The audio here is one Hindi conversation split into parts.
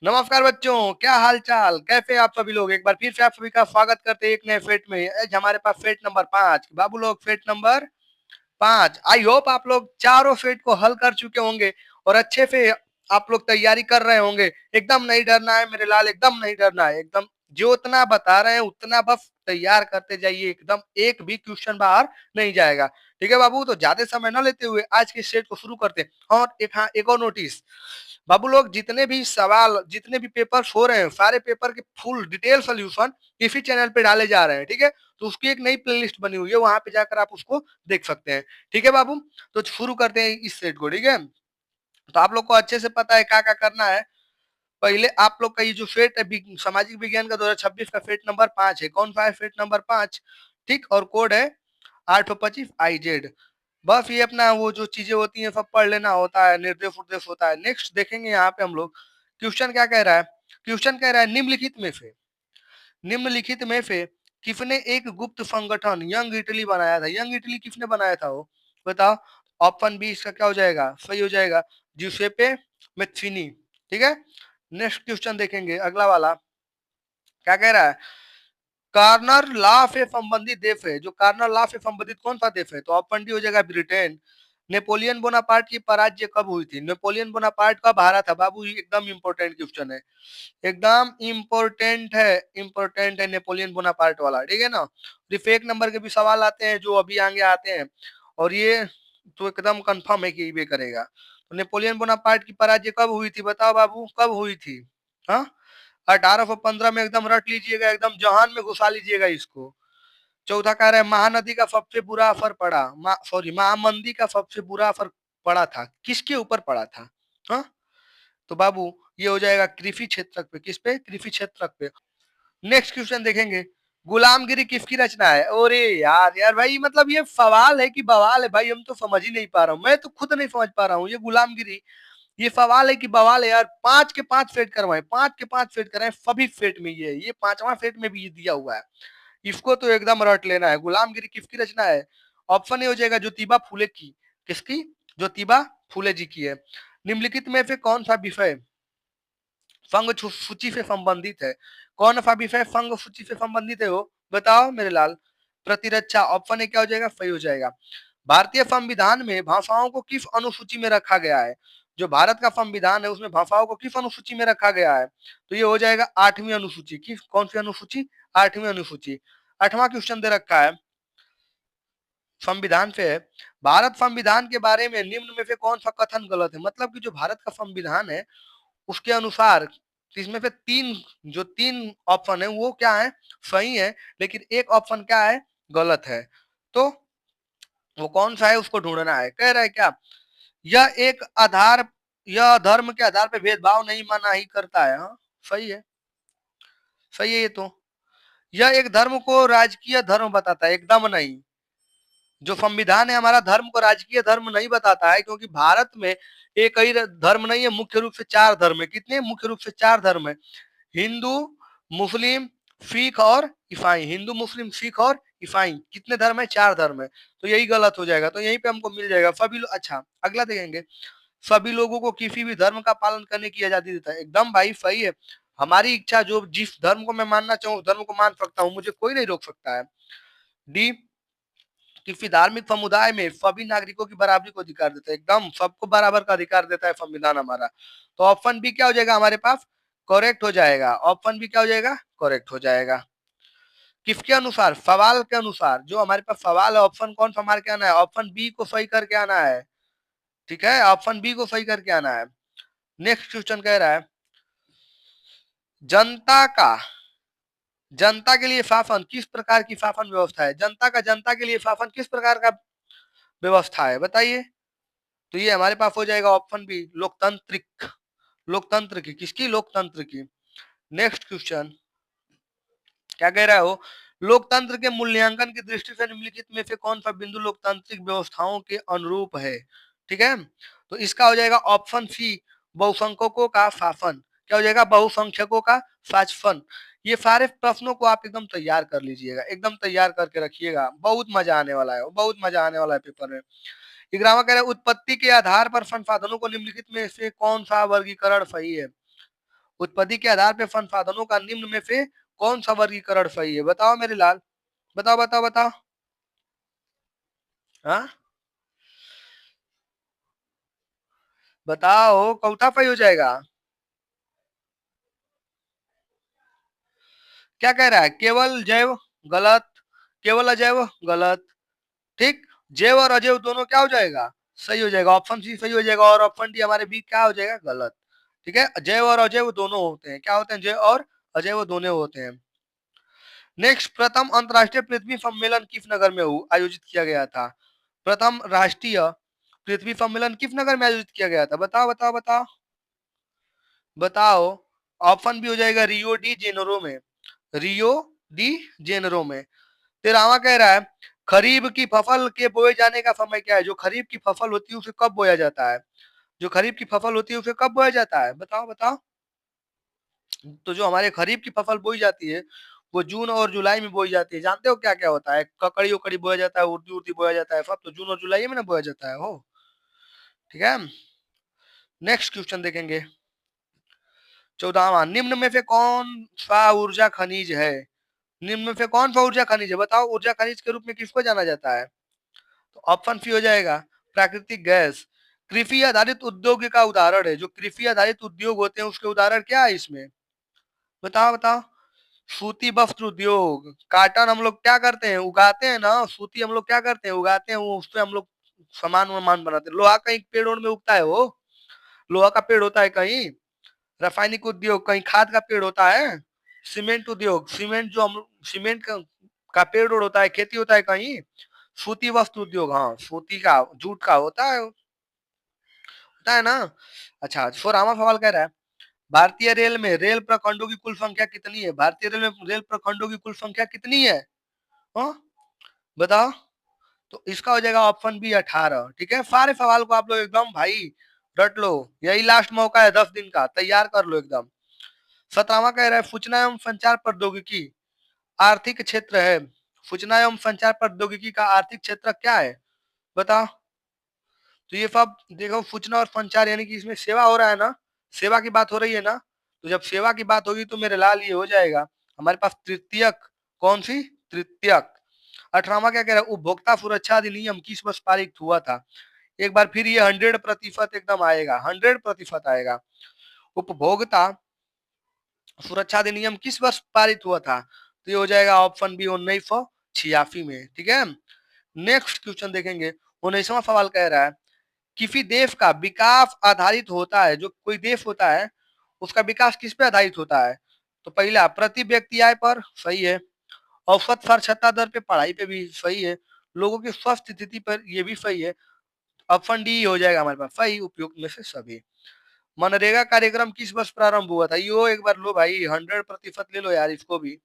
नमस्कार बच्चों, क्या हाल चाल, कैसे आप सभी लोग। एक बार फिर से आप सभी का स्वागत करते हैं एक नए फेट में। आज हमारे पास फेट नंबर 5। बाबू लोग, फेट नंबर 5। आई होप आप लोग चारों फेट को हल कर चुके होंगे और अच्छे से आप लोग तैयारी कर रहे होंगे। एकदम नहीं डरना है मेरे लाल, एकदम नहीं डरना है। एकदम जो उतना बता रहे हैं उतना बस तैयार करते जाइए। एकदम एक भी क्वेश्चन बाहर नहीं जाएगा। ठीक है बाबू, तो ज्यादा समय न लेते हुए आज के सेट को शुरू करते हैं। और एक और नोटिस, बाबू लोग, जितने भी सवाल, जितने भी पेपर्स हो रहे हैं, सारे पेपर के फुल डिटेल सोल्यूशन इसी चैनल पे डाले जा रहे हैं। ठीक है, तो उसकी एक नई प्लेलिस्ट बनी हुई है, वहां पे जाकर आप उसको देख सकते हैं। ठीक है बाबू, तो शुरू करते हैं इस सेट को। ठीक है, तो आप लोग को अच्छे से पता है क्या क्या करना है। पहले आप लोग का ये जो फेट है सामाजिक विज्ञान का 2026 का फेट नंबर 5 है। कौन सा है? फेट नंबर 5। ठीक, और कोड है 825 IZ। बस ये अपना वो जो चीजें होती हैं सब पढ़ लेना होता है, निर्देश उर्देश होता है। नेक्स्ट देखेंगे यहाँ पे हम लोग क्वेश्चन क्या कह रहा है। क्वेश्चन कह रहा है निम्नलिखित में से किसने एक गुप्त संगठन यंग इटली बनाया था। यंग इटली किसने बनाया था वो बताओ। ऑप्शन बी इसका क्या हो जाएगा, सही हो जाएगा, जिसेपे मेथ्सिनी। ठीक है, नेक्स्ट क्वेश्चन देखेंगे अगला वाला। क्या कह रहा है? कार्नर लॉ से संबंधित देश है। जो कार्नर लॉ से संबंधित कौन सा देश है? तो ऑप्शन डी हो जाएगा ब्रिटेन। नेपोलियन बोनापार्ट की पराजय कब हुई थी? नेपोलियन बोनापार्ट कब हारा था? बाबू एकदम इंपॉर्टेंट क्वेश्चन है, एकदम इंपॉर्टेंट है नेपोलियन बोनापार्ट वाला। ठीक है ना, ये फेक नंबर के भी सवाल आते हैं जो अभी आगे आते हैं, और ये तो एकदम कंफर्म है कि ये करेगा। तो नेपोलियन बोनापार्ट की पराजय कब हुई थी बताओ बाबू, कब हुई थी? हाँ, 1815 में। एकदम रट लीजिएगा, एकदम जहान में घुसा लीजिएगा इसको। चौथा कह रहा है महानदी का सबसे बुरा असर पड़ा, महामंदी का सबसे बुरा असर पड़ा था, किसके ऊपर पड़ा था? हाँ, तो बाबू ये हो जाएगा कृषि क्षेत्रक पे। किस पे? कृषि क्षेत्रक पे। नेक्स्ट क्वेश्चन देखेंगे, गुलामगिरी किसकी रचना है? अरे यार यार भाई, मतलब ये सवाल है कि बवाल है भाई, हम तो समझ ही नहीं पा रहा हूँ, मैं तो खुद नहीं समझ पा रहा हूँ। ये गुलामगिरी, ये सवाल है कि बवाल है यार। 5 के 5 फेट करवाए, 5 के 5 फेट कराए, सभी फेट में ये पांचवा फेट में भी ये दिया हुआ है। इसको तो एकदम रट लेना है। गुलामगिरी किसकी रचना है? ऑप्शन ए हो जाएगा ज्योतिबा फूले की। किसकी? ज्योतिबा फूले जी की है। निम्नलिखित में से कौन सा विषय संघ सूची से संबंधित है? कौन सा विषय संघ सूची से संबंधित है वो बताओ मेरे लाल। प्रतिरक्षा। ऑप्शन ए क्या हो जाएगा, सही हो जाएगा। भारतीय संविधान में भाषाओं को किस अनुसूची में रखा गया है? जो भारत का संविधान है उसमें भाषाओं को किस अनुसूची में रखा गया है? तो ये हो जाएगा 8वीं अनुसूची। किस, कौन सी अनुसूची? 8वीं अनुसूची। 8वां क्वेश्चन दे रखा है, संविधान से है, भारत संविधान के बारे में निम्न में से कौन सा कथन गलत है? मतलब कि जो भारत का संविधान है उसके अनुसार इसमें से तीन ऑप्शन है वो क्या है, सही है, लेकिन एक ऑप्शन क्या है, गलत है। तो वो कौन सा है उसको ढूंढना है। कह रहा है क्या, यह एक आधार, यह धर्म के आधार पर भेदभाव नहीं माना ही करता है। हाँ, सही है, सही है ये तो। यह एक धर्म को राजकीय धर्म बताता है, एकदम नहीं। जो संविधान है हमारा धर्म को राजकीय धर्म नहीं बताता है, क्योंकि भारत में एक ही धर्म नहीं है, मुख्य रूप से 4 धर्म है। कितने? मुख्य रूप से 4 धर्म है, हिंदू, मुस्लिम, सिख और ईसाई। हिंदू, मुस्लिम, सिख और ईसाई, कितने धर्म है? 4 धर्म है। तो यही गलत हो जाएगा, तो यहीं पे हमको मिल जाएगा सभी लोग। अच्छा, अगला देखेंगे, सभी लोगों को किसी भी धर्म का पालन करने की आजादी देता है। एकदम भाई सही है, हमारी इच्छा, जो जिस धर्म को मैं मानना चाहूँ उस धर्म को मान सकता हूँ, मुझे कोई नहीं रोक सकता है। डी, किसी धार्मिक समुदाय में सभी नागरिकों की बराबरी को अधिकार देता है। एकदम सबको बराबर का अधिकार देता है संविधान हमारा। तो ऑप्शन बी क्या हो जाएगा हमारे पास, करेक्ट हो जाएगा। ऑप्शन बी क्या हो जाएगा, करेक्ट हो जाएगा। किसके अनुसार? सवाल के अनुसार। जो हमारे पास सवाल है, ऑप्शन कौन सा मार के आना है? ऑप्शन बी को सही करके आना है। ठीक है, ऑप्शन बी को सही करके आना है। नेक्स्ट क्वेश्चन कह रहा है, जनता का, जनता के लिए शासन किस प्रकार की शासन व्यवस्था है? जनता के लिए शासन किस प्रकार का व्यवस्था है बताइए। तो ये हमारे पास हो जाएगा ऑप्शन बी, लोकतांत्रिक। लोकतंत्र की, किसकी? लोकतंत्र की। नेक्स्ट क्वेश्चन क्या कह रहा हो, लोकतंत्र के मूल्यांकन की दृष्टि से निम्नलिखित में से कौन सा बिंदु लोकतांत्रिक व्यवस्थाओं के अनुरूप है? ठीक है, तो इसका हो जाएगा ऑप्शन सी, बहुसंख्यकों का शासन। क्या हो जाएगा? बहुसंख्यकों का शासन। ये सारे प्रश्नों को आप एकदम तैयार कर लीजिएगा, एकदम तैयार करके रखिएगा, बहुत मजा आने वाला है, बहुत मजा आने वाला है पेपर में। 11वां कह रहा है, उत्पत्ति के आधार पर संसाधनों को निम्नलिखित में से कौन सा वर्गीकरण सही है? उत्पत्ति के आधार पे संसाधनों का निम्न में से कौन सा वर्गीकरण सही है? बताओ मेरे लाल, बताओ बताओ बताओ। हाँ बताओ, कौथा सही हो जाएगा? क्या कह रहा है? केवल जैव गलत, केवल अजैव गलत, ठीक। जैव और अजैव दोनों क्या हो जाएगा? सही हो जाएगा, ऑप्शन सी सही हो जाएगा, और ऑप्शन डी हमारे बी क्या हो जाएगा? गलत। ठीक है, जैव और अजैव दोनों होते हैं, क्या होते हैं? जैव और अजैव दोनों होते हैं। नेक्स्ट, प्रथम अंतरराष्ट्रीय पृथ्वी सम्मेलन किस नगर में आयोजित किया गया था? प्रथम राष्ट्रीय पृथ्वी सम्मेलन किस नगर में आयोजित किया गया था? बताओ बताओ बताओ बताओ। ऑप्शन भी हो जाएगा रियो डी जेनेरो में, रियो डी जेनेरो में। तेरावा कह रहा है, खरीफ की फसल के बोए जाने का समय क्या है? जो खरीफ की फसल होती है उसे कब बोया जाता है? जो खरीफ की फसल होती है उसे कब बोया जाता है? बताओ बताओ। तो जो हमारे खरीफ की फसल बोई जाती है वो जून और जुलाई में बोई जाती है। जानते हो क्या क्या होता है? ककड़ी उकड़ी बोया जाता है, उर्दी उर्दी बोया जाता है, सब तो जून और जुलाई में ना बोया जाता है हो। ठीक है, नेक्स्ट क्वेश्चन देखेंगे। 14वां, निम्न में से कौन सा ऊर्जा खनिज है? निम्न में से कौन सा ऊर्जा खनिज है? बताओ, ऊर्जा खनिज के रूप में किसको जाना जाता है? तो ऑप्शन सी हो जाएगा प्राकृतिक गैस। कृषि आधारित उद्योग का उदाहरण है, जो कृषि आधारित उद्योग होते हैं उसके उदाहरण क्या है इसमें? बताओ बताओ। सूती वस्त्र उद्योग, काटन हम लोग क्या करते हैं? उगाते हैं ना, सूती हम लोग क्या करते हैं? उगाते हैं, वो उससे हम लोग सामान वामान बनाते हैं। लोहा कहीं पेड़ में उगता है, वो लोहा का पेड़ होता है कहीं। रासायनिक उद्योग, कहीं खाद का पेड़ होता है। सीमेंट उद्योग, सीमेंट जो हम सीमेंट का पेड़ होता है, खेती होता है कहीं। सूती वस्त्र उद्योग, हाँ सूती का, जूट का होता है ना। अच्छा, 16वां सवाल कह रहा है, भारतीय रेल में रेल प्रखंडों की कुल संख्या कितनी है? भारतीय रेल में रेल प्रखंडों की कुल संख्या कितनी है? हाँ बताओ। तो इसका हो जाएगा ऑप्शन बी 18। ठीक है, सारे सवाल को आप लोग एकदम भाई रट लो, यही लास्ट मौका है 10 दिन का, तैयार कर लो एकदम। 17वां कह रहा है, सूचना एवं संचार प्रौद्योगिकी आर्थिक क्षेत्र है। सूचना एवं संचार प्रौद्योगिकी का आर्थिक क्षेत्र क्या है? बताओ। तो ये सब देखो, सूचना और संचार यानी कि इसमें सेवा हो रहा है ना, सेवा की बात हो रही है ना। तो जब सेवा की बात होगी तो मेरे लाल ये हो जाएगा हमारे पास तृतीयक। कौन सी? तृतीयक। 18वां क्या कह रहा है, उपभोक्ता सुरक्षा अधिनियम किस वर्ष पारित हुआ था? एक बार फिर ये 100% एकदम आएगा, 100% आएगा। उपभोक्ता सुरक्षा अधिनियम किस वर्ष पारित हुआ था? तो ये हो जाएगा ऑप्शन बी 1986 में। ठीक है, नेक्स्ट क्वेश्चन देखेंगे। 19वां सवाल कह रहा है, किसी देश का विकास आधारित होता है, जो कोई देश होता है उसका विकास किस पे आधारित होता है? तो पहला, प्रति व्यक्ति आय पर, सही है। औसत साक्षरता दर पे, पढ़ाई पे भी सही है। लोगों की स्वस्थ स्थिति पर, ये भी सही है। ऑप्शन डी हो जाएगा हमारे पास सही, उपयुक्त में से सभी। मनरेगा कार्यक्रम किस वर्ष प्रारंभ हुआ था? यो एक बार लो भाई, 100% ले लो यार इसको भी,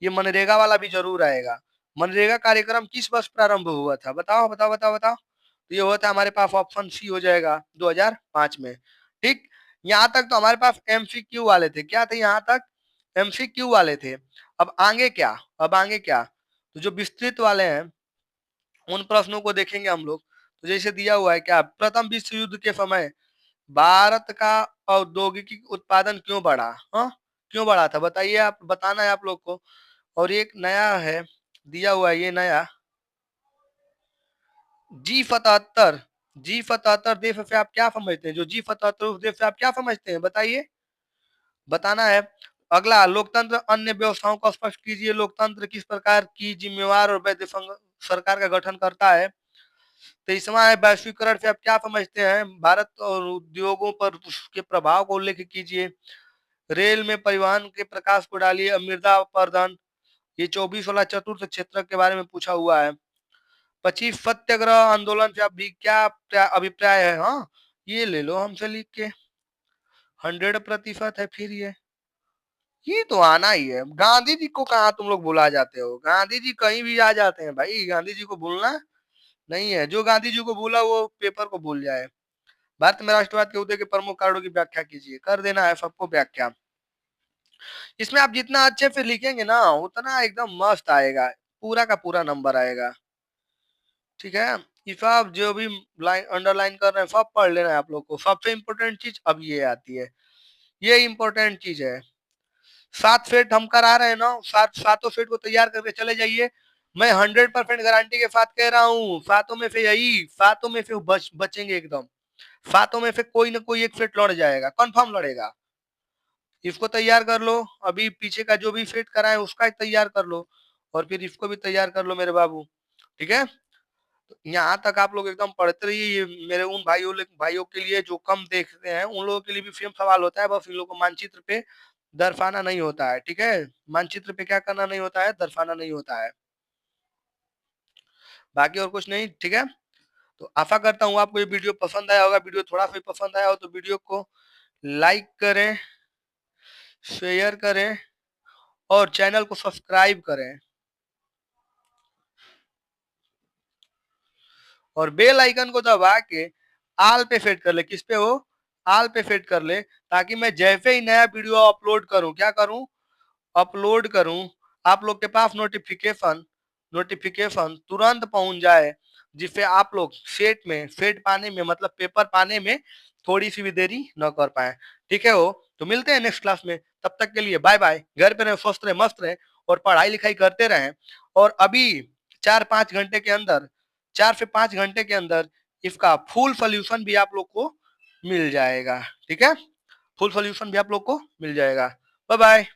ये मनरेगा वाला भी जरूर आएगा। मनरेगा कार्यक्रम किस वर्ष प्रारंभ हुआ था? बताओ बताओ बताओ बताओ। तो ये होता है हमारे पास ऑप्शन सी हो जाएगा 2005 में। ठीक, यहाँ तक तो हमारे पास एमसीक्यू वाले थे, क्या थे यहाँ तक? एमसीक्यू वाले थे। अब आगे क्या? अब आगे क्या? तो जो विस्तृत वाले हैं उन प्रश्नों को देखेंगे हम लोग। तो जैसे दिया हुआ है, क्या प्रथम विश्व युद्ध के समय भारत का औद्योगिक उत्पादन क्यों बढ़ा? हाँ, क्यों बढ़ा था बताइए, आप बताना है आप लोग को। और एक नया है दिया हुआ है, ये नया G77। G77 देश से आप क्या समझते हैं? जो G77 उस देश से आप क्या समझते हैं बताइए, बताना है। अगला, लोकतंत्र अन्य व्यवस्थाओं को स्पष्ट कीजिए। लोकतंत्र किस प्रकार की जिम्मेवार और वैध सरकार का गठन करता है? 23वां है, वैश्वीकरण से आप क्या समझते हैं? भारत और उद्योगों पर उसके प्रभाव को उल्लेख कीजिए। रेल में परिवहन के प्रकाश को डालिए। मृदा अपरदन, ये 24 वाला चतुर्थ क्षेत्र के बारे में पूछा हुआ है। 25, सत्याग्रह आंदोलन से अभी क्या अभिप्राय है? हाँ, ये ले लो हमसे लिख के, 100% है फिर ये तो आना ही है। गांधी जी को कहाँ तुम लोग भुला जाते हो? गांधी जी कहीं भी आ जाते हैं भाई, गांधी जी को भूलना नहीं है। जो गांधी जी को भूला वो पेपर को भूल जाए। भारत में राष्ट्रवाद के उदय के प्रमुख कारणों की व्याख्या कीजिए। कर देना है सबको व्याख्या। इसमें आप जितना अच्छे से लिखेंगे ना उतना एकदम मस्त आएगा, पूरा का पूरा नंबर आएगा। ठीक है, ये सब जो भी लाइन अंडरलाइन कर रहे हैं सब पढ़ लेना है आप लोग को। सबसे इम्पोर्टेंट चीज अब ये आती है, ये इंपॉर्टेंट चीज है। 7 सेट हम करा रहे हैं ना, सातों सेट को तैयार करके चले जाइए। मैं 100% गारंटी के साथ कह रहा हूँ, सातों में से यही, सातों में से बचेंगे एकदम। सातों में से कोई ना कोई एक सेट लड़ जाएगा, कंफर्म लड़ेगा। इसको तैयार कर लो, अभी पीछे का जो भी सेट कराए उसका तैयार कर लो, और फिर इसको भी तैयार कर लो मेरे बाबू। ठीक है, तो यहाँ तक आप लोग एकदम पढ़ते रहिए। ये मेरे उन भाइयों के लिए जो कम देखते हैं, उन लोगों के लिए भी सेम सवाल होता है, बस इन लोगों को मानचित्र पे दर्शाना नहीं होता है। ठीक है, मानचित्र पे क्या करना नहीं होता है, दर्शाना नहीं होता है, बाकी और कुछ नहीं। ठीक है, तो आशा करता हूँ आपको ये वीडियो पसंद आया होगा। वीडियो थोड़ा सा पसंद आया हो तो वीडियो को लाइक करें, शेयर करें और चैनल को सब्सक्राइब करें, और बेल आइकन को दबा के आल पे सेट कर ले। किस पे हो, आल पे सेट कर ले, ताकि मैं जैसे ही नया वीडियो अपलोड करूं, क्या करूं, अपलोड करूं, आप लोग के पास नोटिफिकेशन नोटिफिकेशन तुरंत पहुंच जाए, जिससे आप लोग सेट पाने में, मतलब पेपर पाने में थोड़ी सी भी देरी न कर पाए। ठीक है, हो तो मिलते हैं नेक्स्ट क्लास में। तब तक के लिए बाय बाय। घर पे रहे, स्वस्थ रहे, मस्त रहे और पढ़ाई लिखाई करते रहें। और अभी 4-5 घंटे के अंदर, 4 से 5 घंटे के अंदर इसका फुल सोल्यूशन भी आप लोग को मिल जाएगा। ठीक है, फुल सोल्यूशन भी आप लोग को मिल जाएगा। Bye bye.